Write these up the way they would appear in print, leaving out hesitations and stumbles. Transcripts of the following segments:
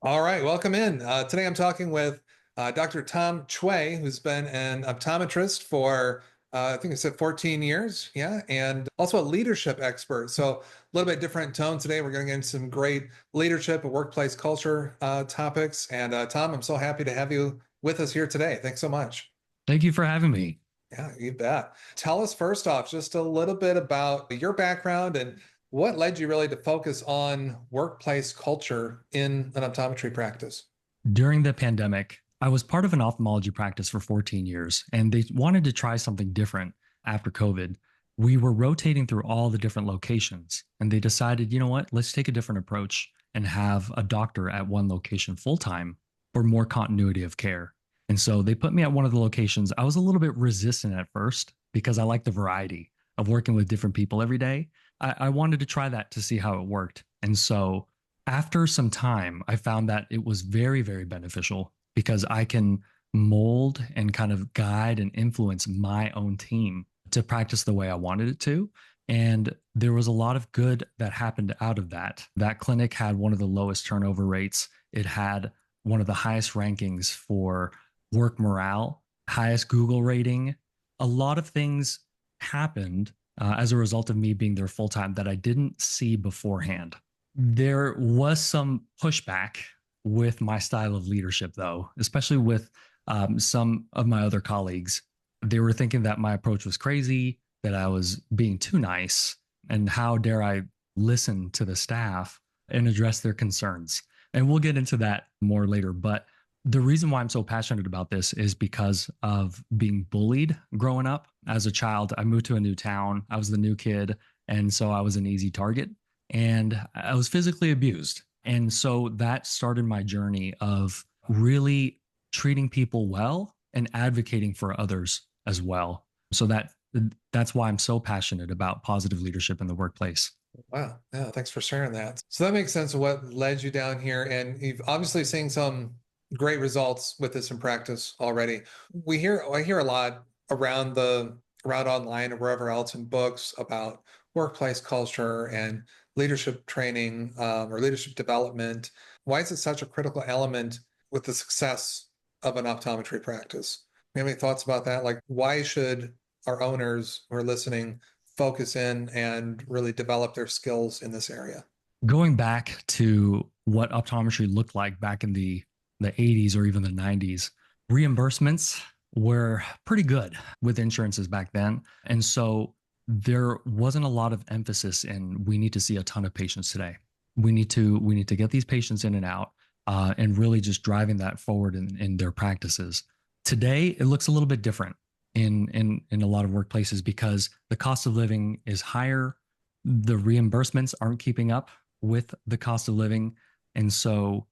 All right, welcome in. Today I'm talking with Dr. Tom Chwe, who's been an optometrist for, I think I said 14 years. Yeah. And also a leadership expert. So a little bit different tone today. We're going to get into some great leadership and workplace culture topics. And Tom, I'm so happy to have you with us here today. Thanks so much. Thank you for having me. Yeah, you bet. Tell us first off just a little bit about your background and what led you really to focus on workplace culture in an optometry practice. During the pandemic, I was part of an ophthalmology practice for 14 years, and they wanted to try something different after COVID. We were rotating through all the different locations, and they decided, you know what, let's take a different approach and have a doctor at one location full time for more continuity of care. And so they put me at one of the locations. I was a little bit resistant at first because I like the variety of working with different people every day. I wanted to try that to see how it worked. And so after some time, I found that it was very, very beneficial because I can mold and kind of guide and influence my own team to practice the way I wanted it to. And there was a lot of good that happened out of that. That clinic had one of the lowest turnover rates. It had one of the highest rankings for work morale, highest Google rating. A lot of things happened as a result of me being there full time that I didn't see beforehand. There was some pushback with my style of leadership, though, especially with some of my other colleagues. They were thinking that my approach was crazy, that I was being too nice, and how dare I listen to the staff and address their concerns. And we'll get into that more later. But the reason why I'm so passionate about this is because of being bullied growing up. As a child, I moved to a new town. I was the new kid. And so I was an easy target and I was physically abused. And so that started my journey of really treating people well and advocating for others as well. So that's why I'm so passionate about positive leadership in the workplace. Wow. Yeah, thanks for sharing that. So that makes sense of what led you down here. And you've obviously seen some great results with this in practice already. I hear a lot around online or wherever else in books about workplace culture and leadership training or leadership development. Why is it such a critical element with the success of an optometry practice? You have any thoughts about that? Like, why should our owners who are listening focus in and really develop their skills in this area? Going back to what optometry looked like back in the 80s or even the 90s, reimbursements were pretty good with insurances back then. And so there wasn't a lot of emphasis in we need to see a ton of patients today. We need to get these patients in and out and really just driving that forward in their practices. Today, it looks a little bit different in a lot of workplaces because the cost of living is higher. The reimbursements aren't keeping up with the cost of living. And so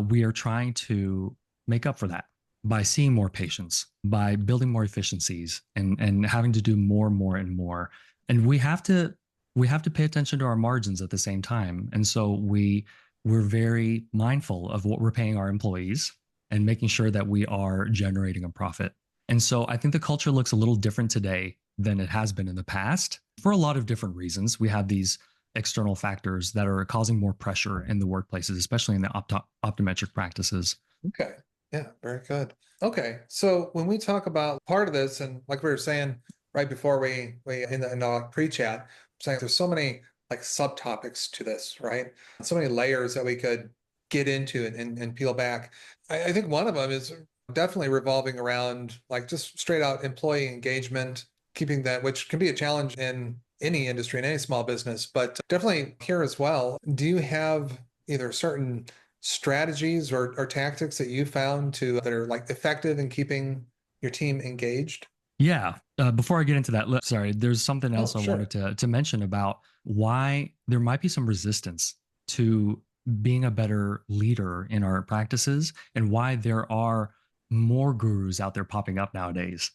we are trying to make up for that by seeing more patients, by building more efficiencies and having to do more and more and more. And we have to pay attention to our margins at the same time. And so we're very mindful of what we're paying our employees and making sure that we are generating a profit. And so I think the culture looks a little different today than it has been in the past for a lot of different reasons. We have these external factors that are causing more pressure in the workplaces, especially in the optometric practices. Okay. Yeah, very good. Okay. So when we talk about part of this, and like we were saying right before we in the pre-chat, saying there's so many like subtopics to this, right? So many layers that we could get into and peel back. I think one of them is definitely revolving around like just straight out employee engagement, keeping that, which can be a challenge in any industry, in any small business, but definitely here as well. Do you have either certain strategies or tactics that you found that are like effective in keeping your team engaged? Yeah. Before I get into that, sorry, there's something else Oh, I wanted sure. to mention about why there might be some resistance to being a better leader in our practices and why there are more gurus out there popping up nowadays.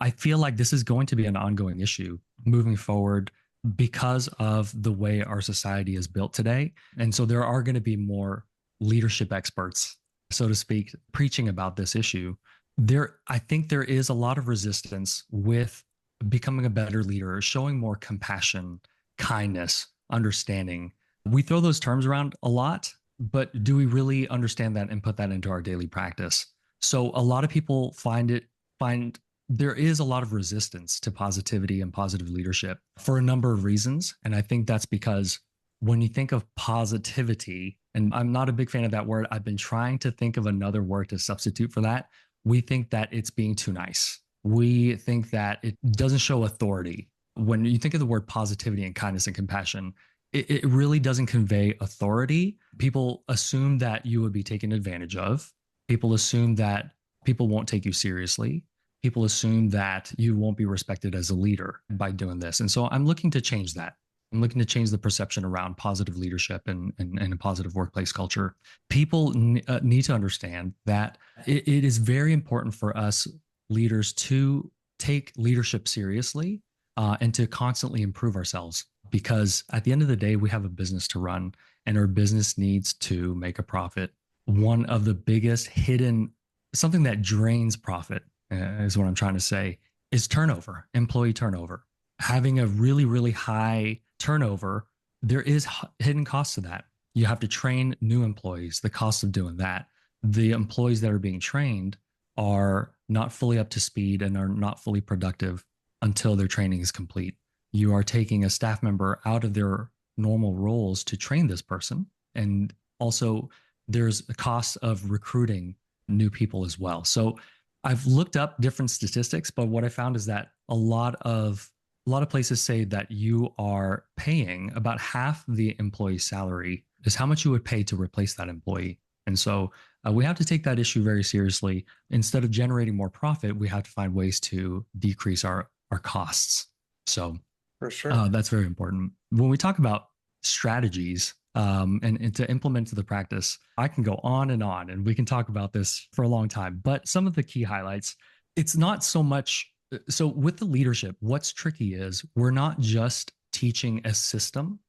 I feel like this is going to be an ongoing issue moving forward because of the way our society is built today. And so there are going to be more leadership experts, so to speak, preaching about this issue. I think there is a lot of resistance with becoming a better leader, showing more compassion, kindness, understanding. We throw those terms around a lot, but do we really understand that and put that into our daily practice? So a lot of people find there is a lot of resistance to positivity and positive leadership for a number of reasons. And I think that's because when you think of positivity, and I'm not a big fan of that word, I've been trying to think of another word to substitute for that. We think that it's being too nice. We think that it doesn't show authority. When you think of the word positivity and kindness and compassion, it really doesn't convey authority. People assume that you would be taken advantage of. People assume that people won't take you seriously. People assume that you won't be respected as a leader by doing this. And so I'm looking to change that. I'm looking to change the perception around positive leadership and a positive workplace culture. People need to understand that it is very important for us leaders to take leadership seriously and to constantly improve ourselves. Because at the end of the day, we have a business to run and our business needs to make a profit. One of the biggest hidden, something that drains profit, is what I'm trying to say, is turnover, employee turnover. Having a really, really high turnover, there is hidden costs to that. You have to train new employees, the cost of doing that. The employees that are being trained are not fully up to speed and are not fully productive until their training is complete. You are taking a staff member out of their normal roles to train this person. And also, there's a cost of recruiting new people as well. So I've looked up different statistics, but what I found is that a lot of places say that you are paying about half the employee's salary is how much you would pay to replace that employee. And so we have to take that issue very seriously. Instead of generating more profit, we have to find ways to decrease our costs. So For sure. that's very important. When we talk about strategies and to implement to the practice, I can go on and we can talk about this for a long time. But some of the key highlights, it's not so much. So with the leadership, what's tricky is we're not just teaching a system.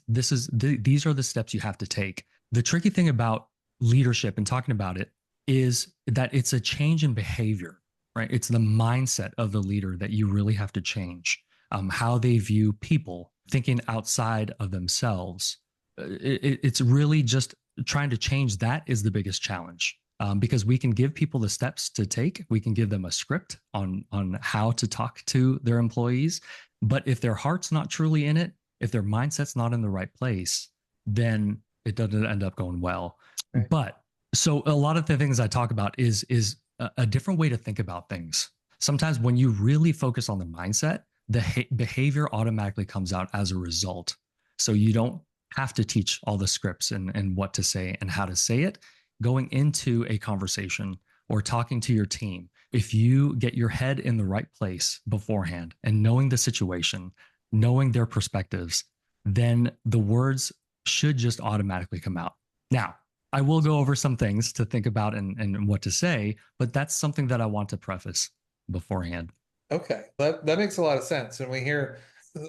These are the steps you have to take. The tricky thing about leadership and talking about it is that it's a change in behavior, right? It's the mindset of the leader that you really have to change. How they view people, thinking outside of themselves. It's really just trying to change that is the biggest challenge. Because we can give people the steps to take, we can give them a script on how to talk to their employees. But if their heart's not truly in it, if their mindset's not in the right place, then it doesn't end up going well. Right. But so a lot of the things I talk about is a different way to think about things. Sometimes when you really focus on the mindset, the behavior automatically comes out as a result. So you don't have to teach all the scripts and what to say and how to say it. Going into a conversation or talking to your team, if you get your head in the right place beforehand and knowing the situation, knowing their perspectives, then the words should just automatically come out. Now, I will go over some things to think about and what to say, but that's something that I want to preface beforehand. Okay, that makes a lot of sense. And we hear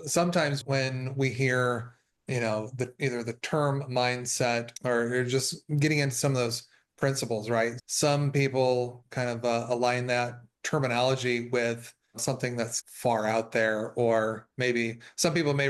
sometimes when we hear, either the term mindset or you're just getting into some of those principles, right? Some people kind of align that terminology with something that's far out there, or maybe some people may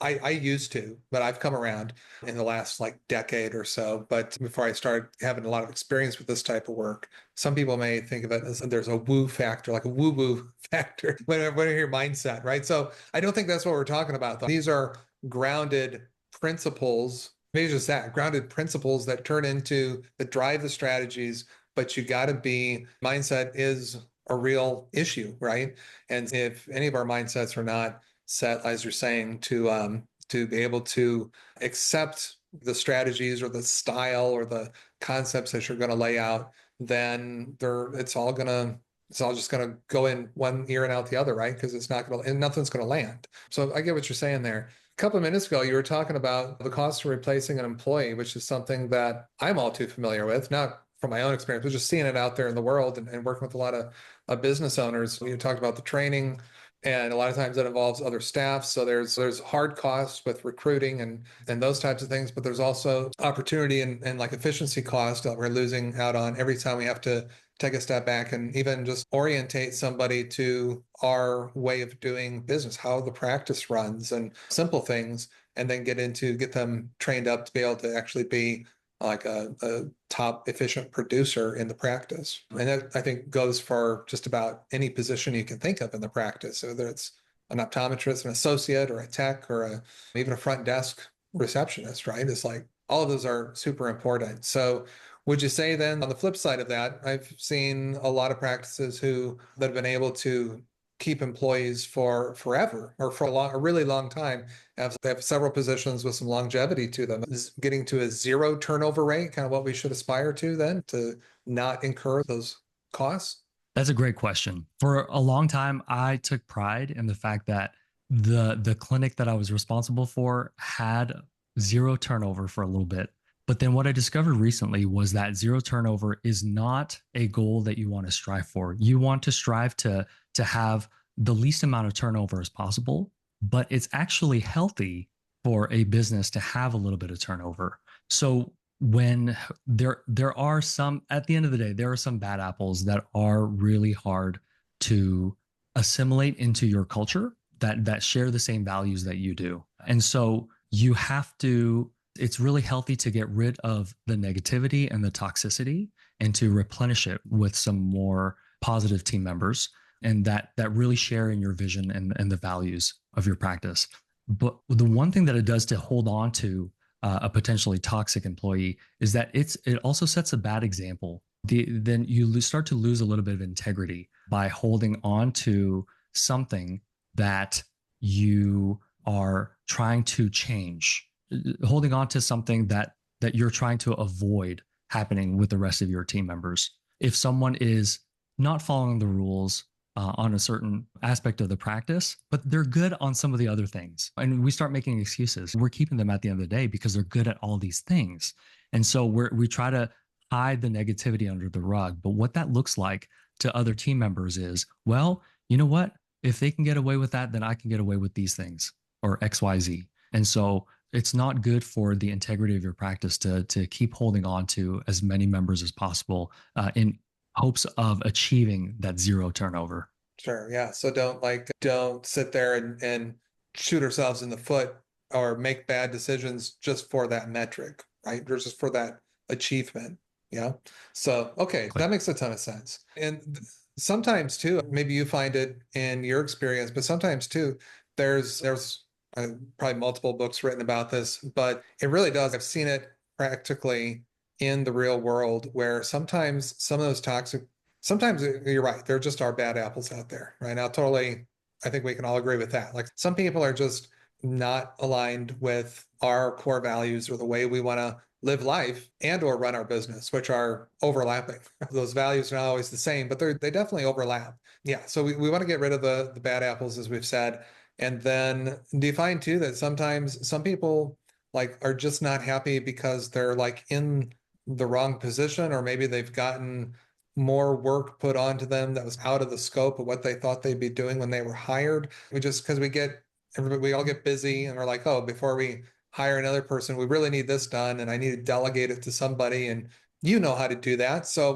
I used to, but I've come around in the last like decade or so. But before I started having a lot of experience with this type of work, some people may think of it as there's a woo factor, like a woo woo factor when I hear mindset, right? So I don't think that's what we're talking about, though. These are grounded principles, maybe just that, grounded principles that drive the strategies, but you got to be, mindset is a real issue, right? And if any of our mindsets are not set, as you're saying, to be able to accept the strategies or the style or the concepts that you're going to lay out, then it's all just going to go in one ear and out the other, right? Because nothing's going to land. So I get what you're saying there. A couple of minutes ago, you were talking about the cost of replacing an employee, which is something that I'm all too familiar with, not from my own experience, but just seeing it out there in the world and working with a lot of business owners. You talked about the training, and a lot of times that involves other staff. So there's hard costs with recruiting and those types of things, but there's also opportunity and like efficiency cost that we're losing out on every time we have to take a step back and even just orientate somebody to our way of doing business, how the practice runs and simple things, and then get them trained up to be able to actually be like a top efficient producer in the practice. And that I think goes for just about any position you can think of in the practice, whether it's an optometrist, an associate, or a tech, or even a front desk receptionist, right? It's like all of those are super important. So would you say then on the flip side of that, I've seen a lot of practices that have been able to keep employees for forever or for a really long time. They have several positions with some longevity to them. Is getting to a zero turnover rate kind of what we should aspire to then to not incur those costs? That's a great question. For a long time, I took pride in the fact that the clinic that I was responsible for had zero turnover for a little bit. But then what I discovered recently was that zero turnover is not a goal that you want to strive for. You want to strive to have the least amount of turnover as possible, but it's actually healthy for a business to have a little bit of turnover. So when there are some, at the end of the day, there are some bad apples that are really hard to assimilate into your culture that share the same values that you do. And so you have to, it's really healthy to get rid of the negativity and the toxicity and to replenish it with some more positive team members and that really share in your vision and the values of your practice. But the one thing that it does to hold on to a potentially toxic employee is that it also sets a bad example. Then you start to lose a little bit of integrity by holding on to something that you are trying to change, holding on to something that you're trying to avoid happening with the rest of your team members. If someone is not following the rules on a certain aspect of the practice, but they're good on some of the other things. And we start making excuses. We're keeping them at the end of the day because they're good at all these things. And so we try to hide the negativity under the rug. But what that looks like to other team members is, well, you know what? If they can get away with that, then I can get away with these things or XYZ. And so it's not good for the integrity of your practice to keep holding on to as many members as possible in hopes of achieving that zero turnover. Sure. Yeah. So don't sit there and shoot ourselves in the foot or make bad decisions just for that metric, right? Or just for that achievement. Yeah. So, okay, that makes a ton of sense. And sometimes too, maybe you find it in your experience, but sometimes too, there's probably multiple books written about this, but it really does. I've seen it practically in the real world where sometimes some of those sometimes you're right, there just are bad apples out there, right? Now, totally, I think we can all agree with that. Like some people are just not aligned with our core values or the way we want to live life and or run our business, which are overlapping. Those values are not always the same, but they definitely overlap. Yeah. So we want to get rid of the bad apples, as we've said. And then do you find too that sometimes some people like are just not happy because they're like in the wrong position, or maybe they've gotten more work put onto them that was out of the scope of what they thought they'd be doing when they were hired. We just, because we all get busy and we're like, oh, before we hire another person, we really need this done and I need to delegate it to somebody. And you know how to do that. So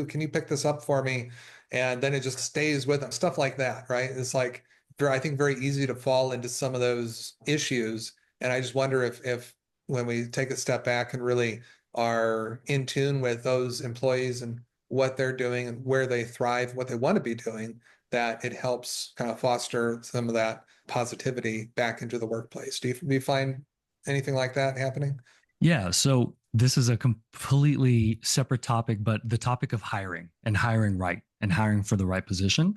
can you pick this up for me? And then it just stays with them, stuff like that, right? It's like, I think very easy to fall into some of those issues. And I just wonder if when we take a step back and really are in tune with those employees and what they're doing and where they thrive, what they want to be doing, that it helps kind of foster some of that positivity back into the workplace. Do you find anything like that happening? Yeah. So this is a completely separate topic, but the topic of hiring and hiring right and hiring for the right position.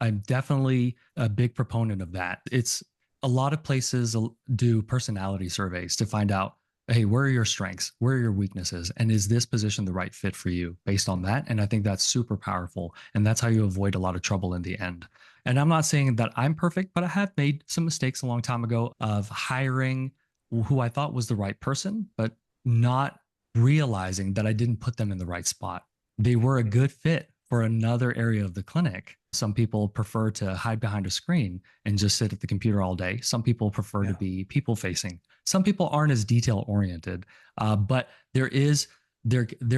I'm definitely a big proponent of that. It's a lot of places do personality surveys to find out, hey, where are your strengths? Where are your weaknesses? And is this position the right fit for you based on that? And I think that's super powerful. And that's how you avoid a lot of trouble in the end. And I'm not saying that I'm perfect, but I have made some mistakes a long time ago of hiring who I thought was the right person, but not realizing that I didn't put them in the right spot. They were a good fit for another area of the clinic. Some people prefer to hide behind a screen and just sit at the computer all day. Some people prefer to be people facing. Some people aren't as detail oriented, but there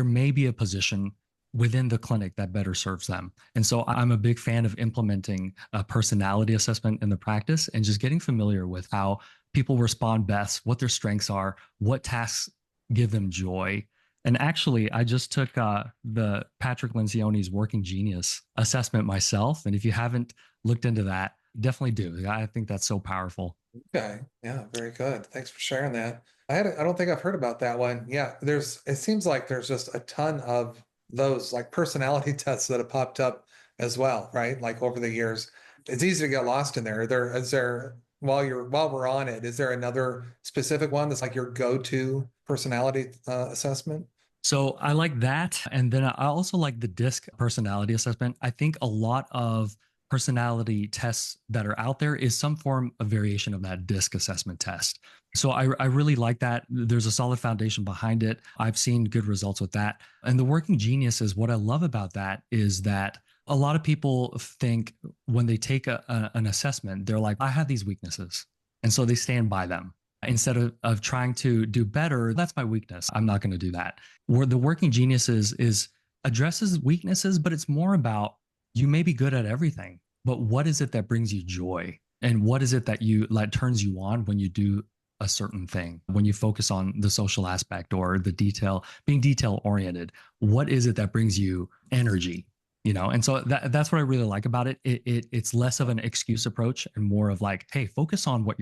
may be a position within the clinic that better serves them. And so I'm a big fan of implementing a personality assessment in the practice and just getting familiar with how people respond best, what their strengths are, what tasks give them joy, And actually, I just took the Patrick Lencioni's Working Genius assessment myself. And if you haven't looked into that, definitely do. I think that's so powerful. Okay. Yeah, very good. Thanks for sharing that. I don't think I've heard about that one. Yeah, it seems like there's just a ton of those like personality tests that have popped up as well, right? Like over the years. It's easy to get lost in there. Is there while we're on it, is there another specific one that's like your go-to personality assessment? So I like that. And then I also like the DISC personality assessment. I think a lot of personality tests that are out there is some form of variation of that DISC assessment test. So I really like that. There's a solid foundation behind it. I've seen good results with that. And the Working Genius is what I love about that is that a lot of people think when they take an assessment, they're like, I have these weaknesses. And so they stand by them instead of trying to do better. That's my weakness. I'm not going to do that. Where the Working Genius is addresses weaknesses, but it's more about you may be good at everything, but what is it that brings you joy? And what is it that you like turns you on when you do a certain thing, when you focus on the social aspect or the detail, being detail oriented? What is it that brings you energy? And so that's what I really like about it. It's less of an excuse approach and more of like, hey, focus on what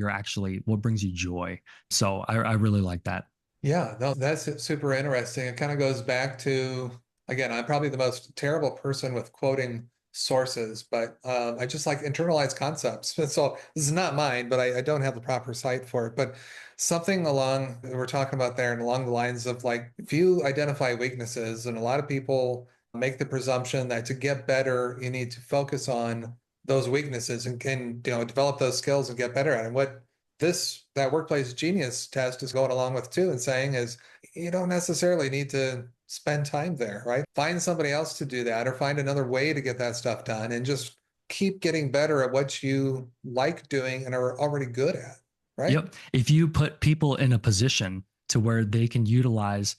brings you joy. So I really like that. Yeah, no, that's super interesting. It kind of goes back to, again, I'm probably the most terrible person with quoting sources, but I just like internalized concepts. So this is not mine, but I don't have the proper site for it. But something along we're talking about there and along the lines of like, if you identify weaknesses, and a lot of people make the presumption that to get better, you need to focus on those weaknesses and can, develop those skills and get better at it. What that workplace genius test is going along with too and saying is you don't necessarily need to spend time there, right? Find somebody else to do that or find another way to get that stuff done and just keep getting better at what you like doing and are already good at, right? Yep. If you put people in a position to where they can utilize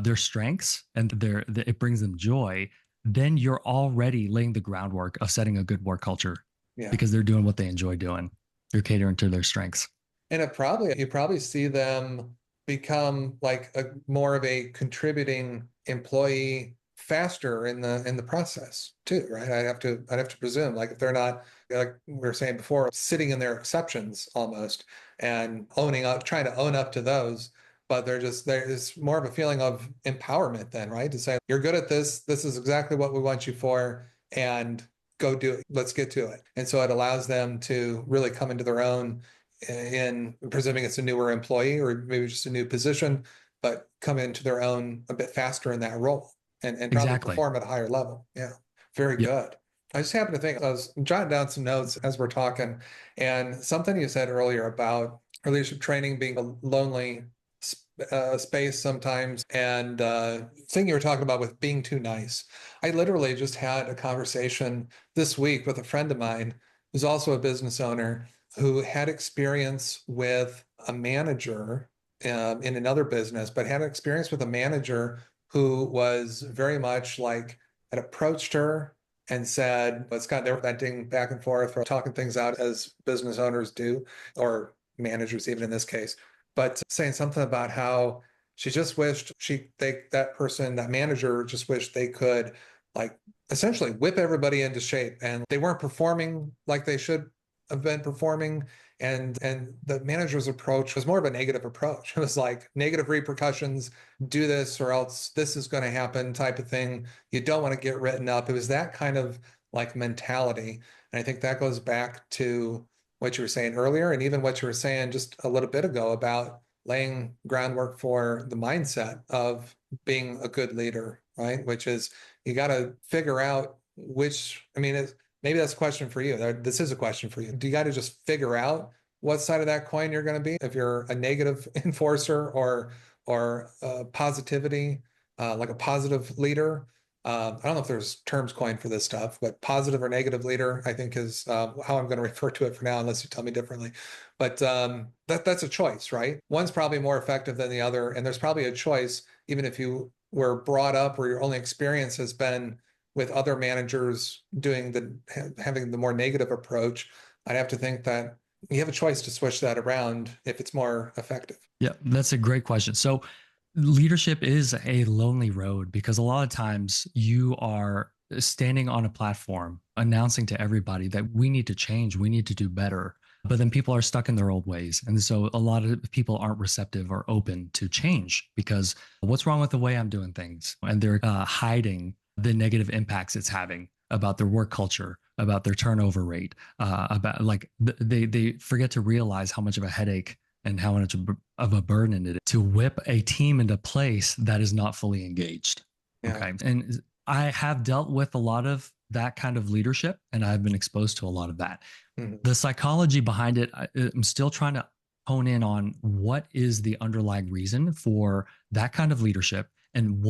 their strengths and it brings them joy, then you're already laying the groundwork of setting a good work culture Yeah. because they're doing what they enjoy doing. You're catering to their strengths. And you probably see them become like a more of a contributing employee faster in the process too, right? I'd have to presume like if they're not like we were saying before, sitting in their exceptions almost and owning up, trying to own up to those, but there's more of a feeling of empowerment then, right? To say you're good at this, this is exactly what we want you for, and go do it. Let's get to it. And so it allows them to really come into their own in presuming it's a newer employee or maybe just a new position, but come into their own a bit faster in that role and probably Exactly. perform at a higher level. Yeah, very Yep. good. I just happened to think I was jotting down some notes as we're talking, and something you said earlier about leadership training being a lonely space sometimes, and thing you were talking about with being too nice. I literally just had a conversation this week with a friend of mine who's also a business owner who had experience with a manager in another business, but had experience with a manager who was very much like had approached her and said, it's kind of they were venting back and forth or talking things out as business owners do, or managers even in this case, but saying something about how she just wished that manager just wished they could like essentially whip everybody into shape and they weren't performing like they should have been performing, and the manager's approach was more of a negative approach. It was like negative repercussions, do this or else this is going to happen type of thing. You don't want to get written up. It was that kind of like mentality. And I think that goes back to what you were saying earlier and even what you were saying just a little bit ago about laying groundwork for the mindset of being a good leader, right? Which is you got to figure out maybe that's a question for you. This is a question for you. Do you got to just figure out what side of that coin you're going to be? If you're a negative enforcer or positivity, like a positive leader. I don't know if there's terms coined for this stuff, but positive or negative leader, I think is how I'm going to refer to it for now, unless you tell me differently. But that's a choice, right? One's probably more effective than the other, and there's probably a choice, even if you were brought up or your only experience has been with other managers having the more negative approach. I'd have to think that you have a choice to switch that around if it's more effective. Yeah, that's a great question. So Leadership is a lonely road because a lot of times you are standing on a platform announcing to everybody that we need to change, we need to do better. But then people are stuck in their old ways. And so a lot of people aren't receptive or open to change because what's wrong with the way I'm doing things? And they're hiding the negative impacts it's having about their work culture, about their turnover rate, about like they forget to realize how much of a headache and how much of a burden it is to whip a team into place that is not fully engaged. Yeah. Okay. And I have dealt with a lot of that kind of leadership and I've been exposed to a lot of that. Mhm. The psychology behind it, I'm still trying to hone in on what is the underlying reason for that kind of leadership and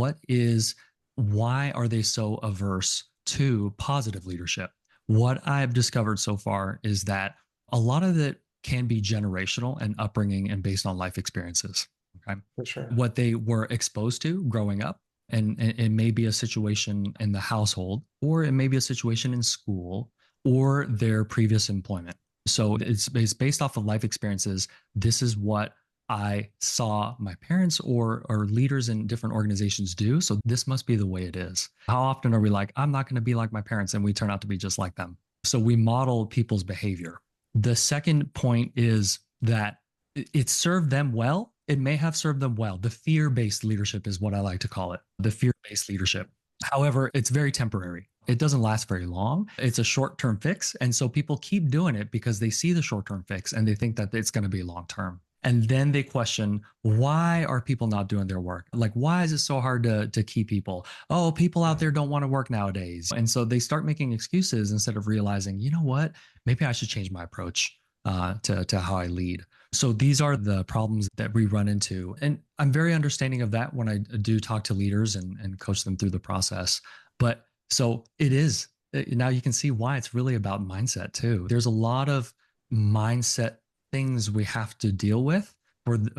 why are they so averse to positive leadership? What I've discovered so far is that a lot of it can be generational and upbringing and based on life experiences. Okay. For sure. What they were exposed to growing up. And it may be a situation in the household, or it may be a situation in school, or their previous employment. So it's based off of life experiences. This is what I saw my parents or leaders in different organizations do. So this must be the way it is. How often are we like, I'm not going to be like my parents, and we turn out to be just like them? So we model people's behavior. The second point is that it served them well. It may have served them well. The fear-based leadership is what I like to call it. The fear-based leadership. However, it's very temporary. It doesn't last very long. It's a short-term fix. And so people keep doing it because they see the short-term fix and they think that it's going to be long-term. And then they question, why are people not doing their work? Like, why is it so hard to keep people? Oh, people out there don't want to work nowadays. And so they start making excuses instead of realizing, you know what, maybe I should change my approach to how I lead. So these are the problems that we run into. And I'm very understanding of that when I do talk to leaders and coach them through the process. But so it is, now you can see why it's really about mindset too. There's a lot of mindset things we have to deal with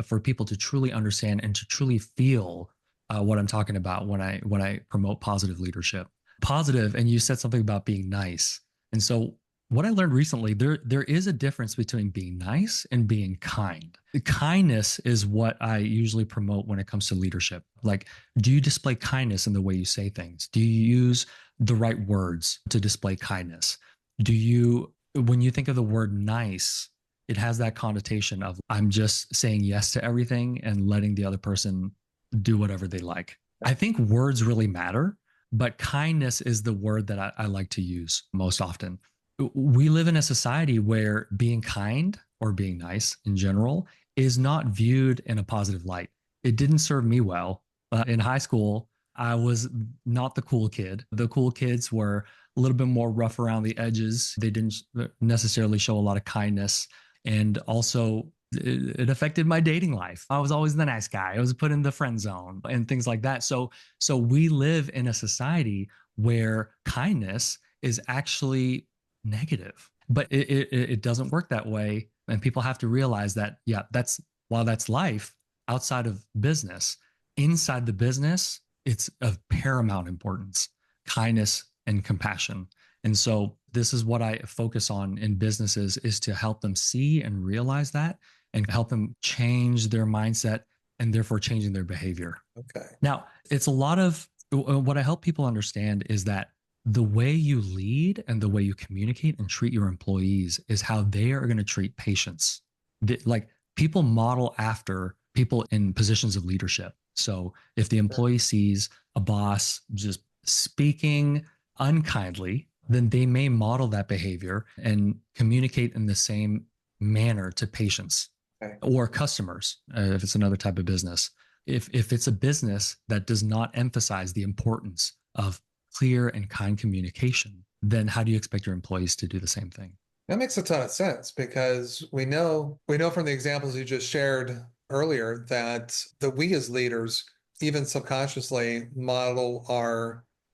for people to truly understand and to truly feel what I'm talking about when I promote positive leadership. Positive, and you said something about being nice. And so what I learned recently, there is a difference between being nice and being kind. Kindness is what I usually promote when it comes to leadership. Like, do you display kindness in the way you say things? Do you use the right words to display kindness? Do you, when you think of the word nice, it has that connotation of I'm just saying yes to everything and letting the other person do whatever they like. I think words really matter, but kindness is the word that I like to use most often. We live in a society where being kind or being nice in general is not viewed in a positive light. It didn't serve me well. In high school, I was not the cool kid. The cool kids were a little bit more rough around the edges. They didn't necessarily show a lot of kindness. And also, it affected my dating life. I was always the nice guy. I was put in the friend zone and things like that. So we live in a society where kindness is actually negative, but it doesn't work that way. And people have to realize that, yeah, while that's life outside of business, inside the business, it's of paramount importance, kindness and compassion. And so this is what I focus on in businesses, is to help them see and realize that and help them change their mindset and therefore changing their behavior. Okay. Now, it's a lot of what I help people understand is that the way you lead and the way you communicate and treat your employees is how they are going to treat patients. Like, people model after people in positions of leadership. So if the employee sees a boss just speaking unkindly, then they may model that behavior and communicate in the same manner to patients or customers, if it's another type of business. If it's a business that does not emphasize the importance of clear and kind communication, then how do you expect your employees to do the same thing? That makes a ton of sense because we know from the examples you just shared earlier that we as leaders, even subconsciously, model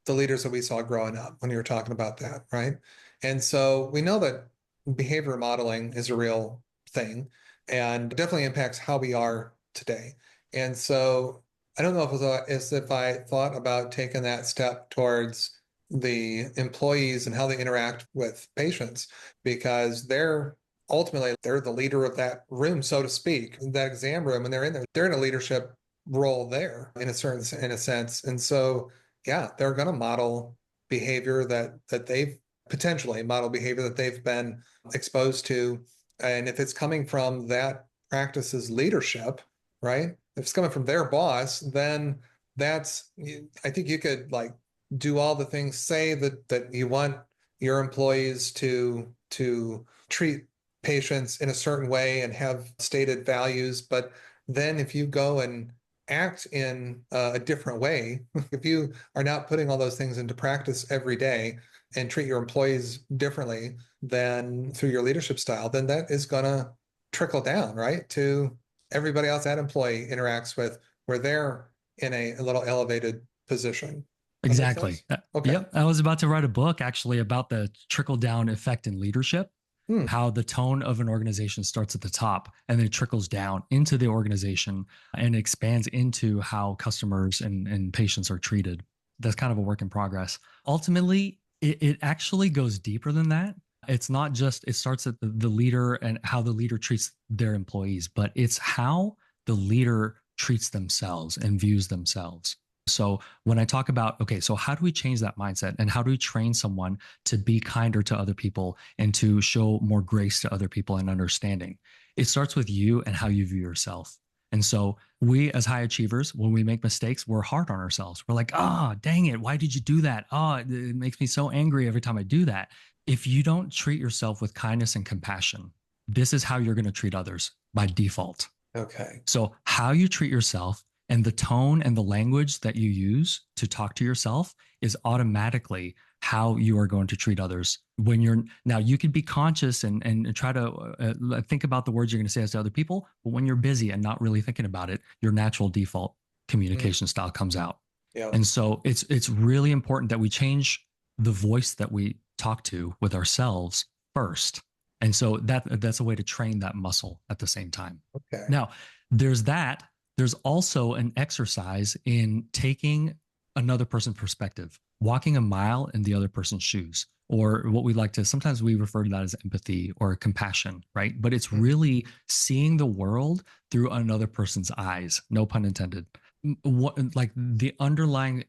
the leaders that we saw growing up when you were talking about that, right? And so we know that behavior modeling is a real thing and definitely impacts how we are today. And so I don't know if it was as if I thought about taking that step towards the employees and how they interact with patients, because they're the leader of that room, so to speak, that exam room, and they're in there, they're in a leadership role there in a sense. And so, yeah, they're going to model behavior that they've potentially model behavior that they've been exposed to. And if it's coming from that practice's leadership, right? If it's coming from their boss, then that's, I think you could like do all the things, say that you want your employees to treat patients in a certain way and have stated values, but then if you go and act in a different way, if you are not putting all those things into practice every day and treat your employees differently than through your leadership style, then that is going to trickle down, right, to everybody else that employee interacts with, where they're in a little elevated position. That makes Exactly. sense? Okay. Yep. I was about to write a book actually about the trickle down effect in leadership, Hmm. how the tone of an organization starts at the top and then trickles down into the organization and expands into how customers and patients are treated. That's kind of a work in progress. Ultimately, it actually goes deeper than that. It's not just, it starts at the leader and how the leader treats their employees, but it's how the leader treats themselves and views themselves. So when I talk about, okay, so how do we change that mindset and how do we train someone to be kinder to other people and to show more grace to other people and understanding? It starts with you and how you view yourself. And so we as high achievers, when we make mistakes, we're hard on ourselves. We're like, oh, dang it. Why did you do that? Oh, it makes me so angry every time I do that. If you don't treat yourself with kindness and compassion, this is how you're going to treat others by default. Okay. So, how you treat yourself and the tone and the language that you use to talk to yourself is automatically how you are going to treat others. When you're now, you can be conscious and try to think about the words you're going to say to other people. But when you're busy and not really thinking about it, your natural default communication style comes out. Yeah. And so it's really important that we change the voice that we talk to with ourselves first. And so that's a way to train that muscle at the same time. Okay. Now, there's that. There's also an exercise in taking another person's perspective, walking a mile in the other person's shoes, or what we like to, sometimes we refer to that as empathy or compassion, right? But it's really seeing the world through another person's eyes, no pun intended. What, like the underlying,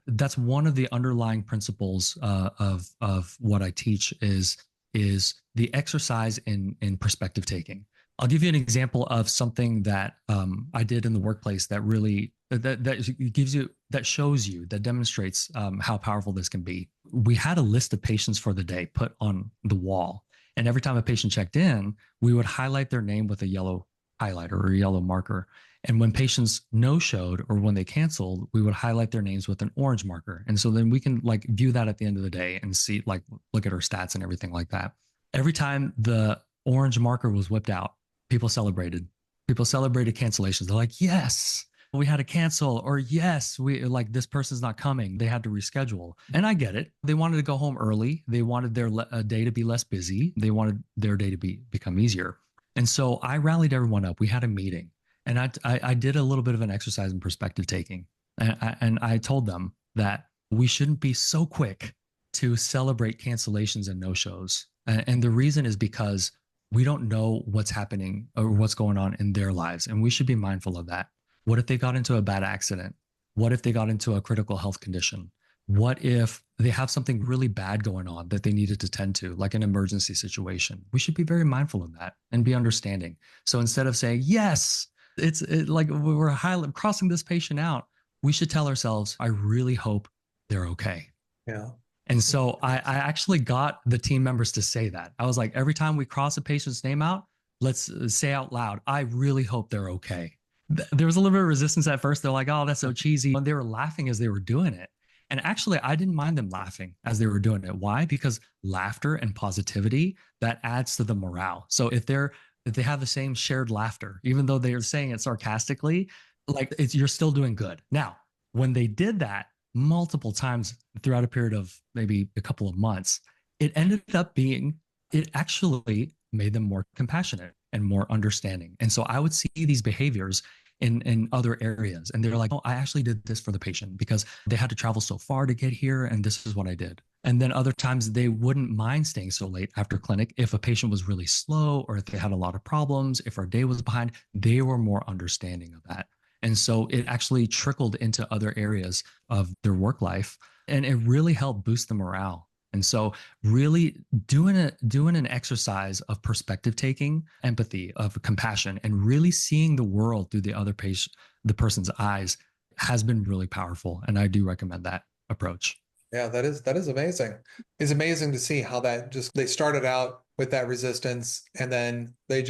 that's one of the underlying principles of what I teach is the exercise in perspective taking. I'll give you an example of something that I did in the workplace that really that gives you, that shows you, that demonstrates how powerful this can be. We had a list of patients for the day put on the wall, and every time a patient checked in, we would highlight their name with a yellow highlighter or a yellow marker. And when patients no-showed or when they canceled, we would highlight their names with an orange marker. And so then we can like view that at the end of the day and see, like, look at our stats and everything like that. Every time the orange marker was whipped out, people celebrated. People celebrated cancellations. They're like, yes, we had to cancel, or yes, we like this person's not coming. They had to reschedule. And I get it. They wanted to go home early. They wanted their day to be less busy. They wanted their day to become easier. And so I rallied everyone up. We had a meeting, and I did a little bit of an exercise in perspective taking. And I told them that we shouldn't be so quick to celebrate cancellations and no-shows. And the reason is because we don't know what's happening or what's going on in their lives. And we should be mindful of that. What if they got into a bad accident? What if they got into a critical health condition? What if they have something really bad going on that they needed to tend to, like an emergency situation? We should be very mindful of that and be understanding. So instead of saying, yes, it's like we're crossing this patient out, we should tell ourselves, I really hope they're okay. Yeah. And so I actually got the team members to say that. I was like, every time we cross a patient's name out, let's say out loud, I really hope they're okay. There was a little bit of resistance at first. They're like, oh, that's so cheesy. And they were laughing as they were doing it. And actually, I didn't mind them laughing as they were doing it. Why? Because laughter and positivity, that adds to the morale. So if they have the same shared laughter, even though they're saying it sarcastically, like you're still doing good. Now, when they did that multiple times throughout a period of maybe a couple of months, it ended up being, it actually made them more compassionate and more understanding. And so I would see these behaviors in other areas, and they're like, oh, I actually did this for the patient because they had to travel so far to get here, and this is what I did. And then other times they wouldn't mind staying so late after clinic if a patient was really slow or if they had a lot of problems, if our day was behind, they were more understanding of that. And so it actually trickled into other areas of their work life, and it really helped boost the morale. And so really doing an exercise of perspective taking, empathy, of compassion, and really seeing the world through the person's eyes has been really powerful. And I do recommend that approach. Yeah, that is amazing. It's amazing to see how that just they started out with that resistance and then they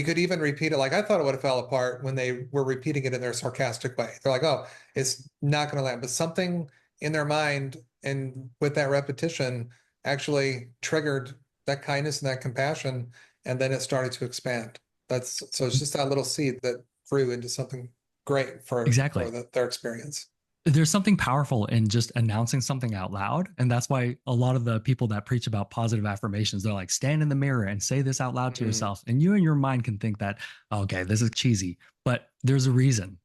could even repeat it. Like I thought it would have fell apart when they were repeating it in their sarcastic way. They're like, oh, it's not gonna land. But something in their mind and with that repetition actually triggered that kindness and that compassion, and then it started to expand. That's so it's just that little seed that grew into something great for Exactly. their experience. There's something powerful in just announcing something out loud. And that's why a lot of the people that preach about positive affirmations, they're like, stand in the mirror and say this out loud to Mhm. yourself. And you in your mind can think that, okay, this is cheesy, but there's a reason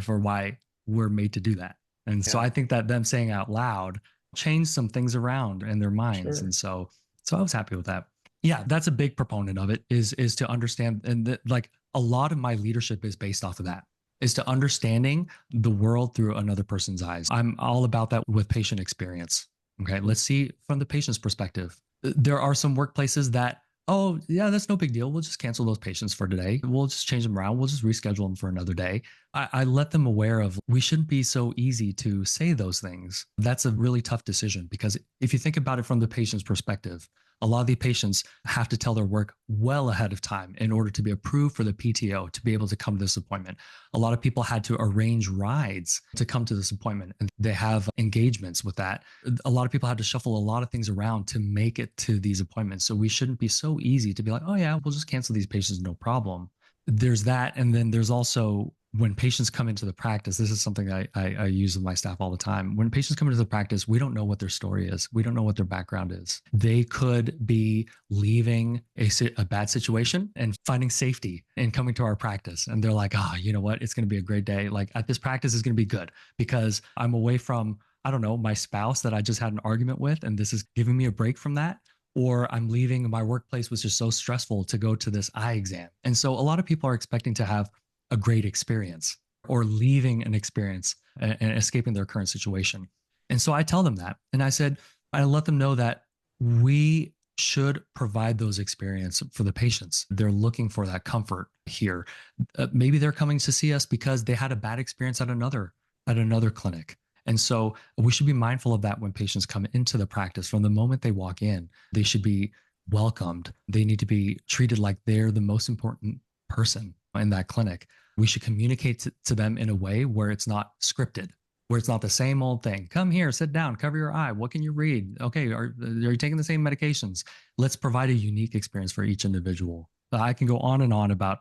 for why we're made to do that. And so Yeah, I think that them saying out loud changed some things around in their minds. sure. And so I was happy with that. Yeah, that's a big proponent of it is to understand. And like a lot of my leadership is based off of that, is to understanding the world through another person's eyes. I'm all about that with patient experience. Okay, let's see from the patient's perspective. There are some workplaces that, oh, yeah, that's no big deal. We'll just cancel those patients for today. We'll just change them around. We'll just reschedule them for another day. I let them aware of we shouldn't be so easy to say those things. That's a really tough decision because if you think about it from the patient's perspective, a lot of the patients have to tell their work well ahead of time in order to be approved for the PTO to be able to come to this appointment. A lot of people had to arrange rides to come to this appointment, and they have engagements with that. A lot of people had to shuffle a lot of things around to make it to these appointments. So we shouldn't be so easy to be like, oh, yeah, we'll just cancel these patients, no problem. There's that. And then there's also when patients come into the practice, this is something I use with my staff all the time. When patients come into the practice, we don't know what their story is. We don't know what their background is. They could be leaving a bad situation and finding safety and coming to our practice. And they're like, oh, you know what? It's going to be a great day. Like at this practice is going to be good because I'm away from, I don't know, my spouse that I just had an argument with. And this is giving me a break from that. Or I'm leaving my workplace was just so stressful to go to this eye exam. And so a lot of people are expecting to have a great experience or leaving an experience and escaping their current situation. And so I tell them that. And I said, I let them know that we should provide those experiences for the patients. They're looking for that comfort here. Maybe they're coming to see us because they had a bad experience at another clinic. And so we should be mindful of that when patients come into the practice. From the moment they walk in, they should be welcomed. They need to be treated like they're the most important person in that clinic. We should communicate to them in a way where it's not scripted, where it's not the same old thing. Come here, sit down, cover your eye. What can you read? Okay, are you taking the same medications? Let's provide a unique experience for each individual. I can go on and on about,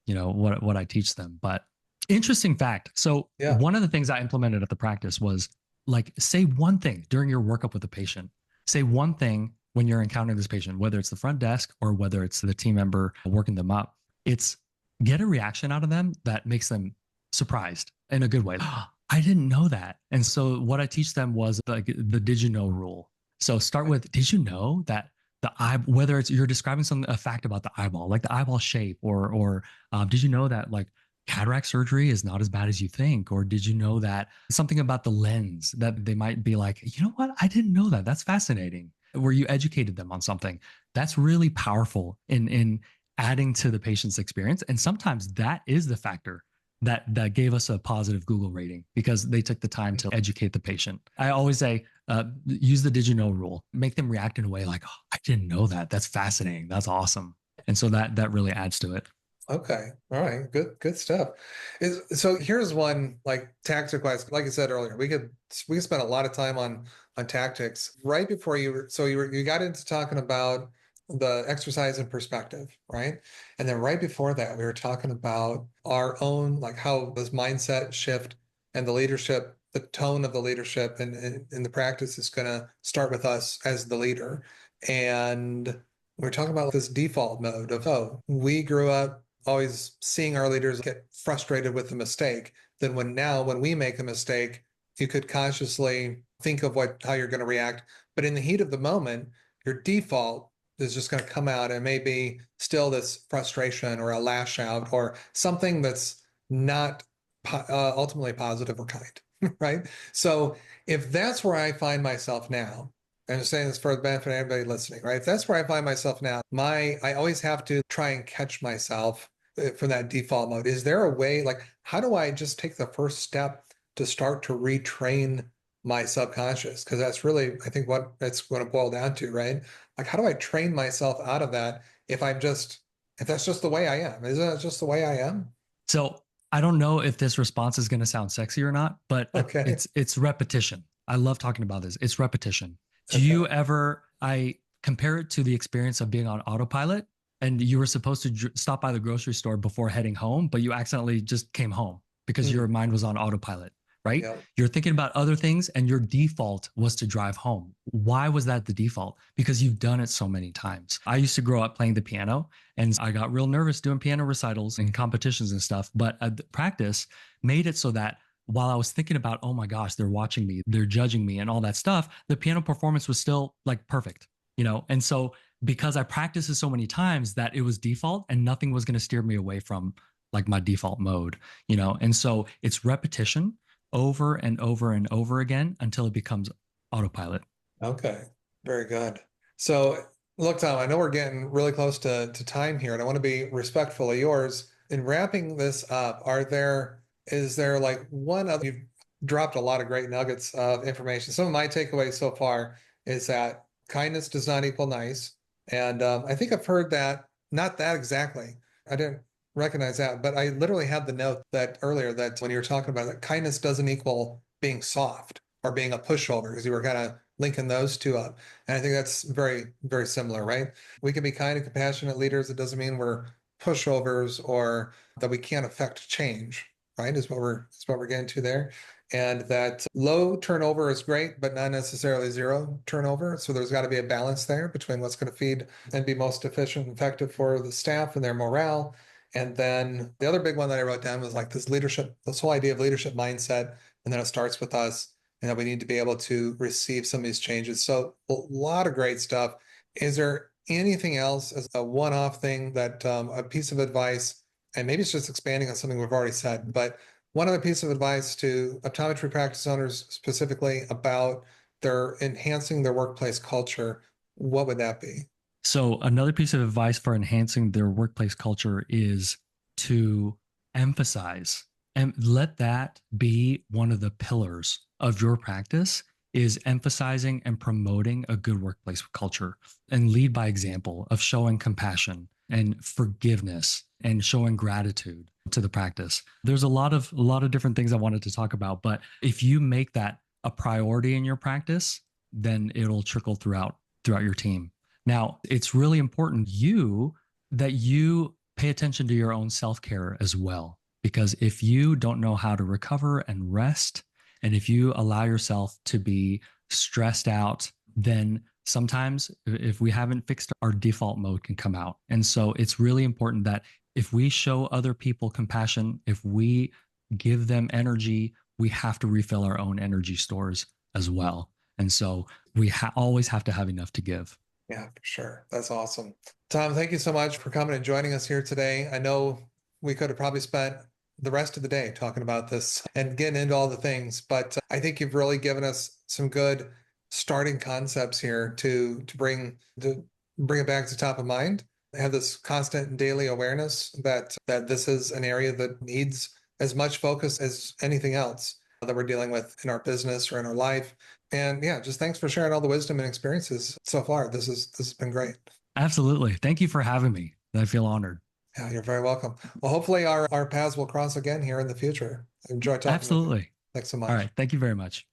what I teach them, but interesting fact. So Yeah. one of the things I implemented at the practice was like say one thing during your workup with the patient. Say one thing when you're encountering this patient, whether it's the front desk or whether it's the team member working them up. It's get a reaction out of them that makes them surprised in a good way. I didn't know that. And so what I teach them was like the did you know rule. So start with did you know that the eye, whether it's you're describing a fact about the eyeball, like the eyeball shape, or did you know that like cataract surgery is not as bad as you think? Or did you know that something about the lens that they might be like, you know what? I didn't know that. That's fascinating. Where you educated them on something. That's really powerful in adding to the patient's experience. And sometimes that is the factor that gave us a positive Google rating because they took the time to educate the patient. I always say, use the did you know rule, make them react in a way like, oh, I didn't know that. That's fascinating. That's awesome. And so that really adds to it. Okay. All right. Good stuff. So here's one like tactic wise, like I said earlier, we could spend a lot of time on tactics. Right before you got into talking about the exercise and perspective, right? And then right before that, we were talking about our own like how this mindset shift and the leadership, the tone of the leadership and the practice is gonna start with us as the leader. And we're talking about this default mode of, oh, we grew up always seeing our leaders get frustrated with a mistake, then when we make a mistake, you could consciously think of how you're going to react. But in the heat of the moment, your default is just going to come out and maybe still this frustration or a lash out or something that's not ultimately positive or kind, right? So if that's where I find myself now, and I'm saying this for the benefit of everybody listening, right? If that's where I find myself now, I always have to try and catch myself from that default mode. Is there a way, like, how do I just take the first step to start to retrain my subconscious? Because that's really, I think, what it's going to boil down to, right? Like, how do I train myself out of that if if that's just the way I am? Isn't that just the way I am? So I don't know if this response is going to sound sexy or not, but Okay. it's repetition. I love talking about this. It's repetition. Do Okay. you ever? I compare it to the experience of being on autopilot, and you were supposed to stop by the grocery store before heading home, but you accidentally just came home because your Mm, mind was on autopilot. Right? yeah. You're thinking about other things, and your default was to drive home. Why was that the default? Because you've done it so many times. I used to grow up playing the piano, and I got real nervous doing piano recitals and competitions and stuff. But practice made it so that while I was thinking about, oh my gosh, they're watching me, they're judging me, and all that stuff, the piano performance was still like perfect, you know? And so because I practiced it so many times that it was default and nothing was going to steer me away from like my default mode, you know? And so it's repetition over and over and over again until it becomes autopilot. Okay. Very good. So, look, Tom, I know we're getting really close to time here, and I want to be respectful of yours. In wrapping this up, is there like one other, you've dropped a lot of great nuggets of information. Some of my takeaways so far is that kindness does not equal nice. And I think I've heard that, not that exactly. I didn't recognize that, but I literally had the note that earlier that when you were talking about it, kindness doesn't equal being soft or being a pushover, because you were kind of linking those two up. And I think that's very, very similar, right? We can be kind and compassionate leaders. It doesn't mean we're pushovers or that we can't affect change, right? Is what we're getting to there. And that low turnover is great, but not necessarily zero turnover. So there's got to be a balance there between what's going to feed and be most efficient and effective for the staff and their morale. And then the other big one that I wrote down was like this whole idea of leadership mindset. And then it starts with us, and that we need to be able to receive some of these changes. So a lot of great stuff. Is there anything else as a one-off thing that a piece of advice, and maybe it's just expanding on something we've already said, but one other piece of advice to optometry practice owners specifically about their enhancing their workplace culture, what would that be? So, another piece of advice for enhancing their workplace culture is to emphasize and let that be one of the pillars of your practice is emphasizing and promoting a good workplace culture and lead by example of showing compassion and forgiveness and showing gratitude to the practice. There's a lot of different things I wanted to talk about, but if you make that a priority in your practice, then it'll trickle throughout your team. Now, it's really important that you pay attention to your own self-care as well, because if you don't know how to recover and rest, and if you allow yourself to be stressed out, then sometimes if we haven't fixed our default mode can come out. And so it's really important that if we show other people compassion, if we give them energy, we have to refill our own energy stores as well. And so we always have to have enough to give. Yeah, for sure. That's awesome. Tom, thank you so much for coming and joining us here today. I know we could have probably spent the rest of the day talking about this and getting into all the things, but I think you've really given us some good starting concepts here to bring it back to top of mind. Have this constant and daily awareness that this is an area that needs as much focus as anything else that we're dealing with in our business or in our life. And yeah, just thanks for sharing all the wisdom and experiences so far. This has been great. Absolutely. Thank you for having me. I feel honored. Yeah, you're very welcome. Well, hopefully our paths will cross again here in the future. I enjoy talking with you. Absolutely. Thanks so All much. right. Thank you very much.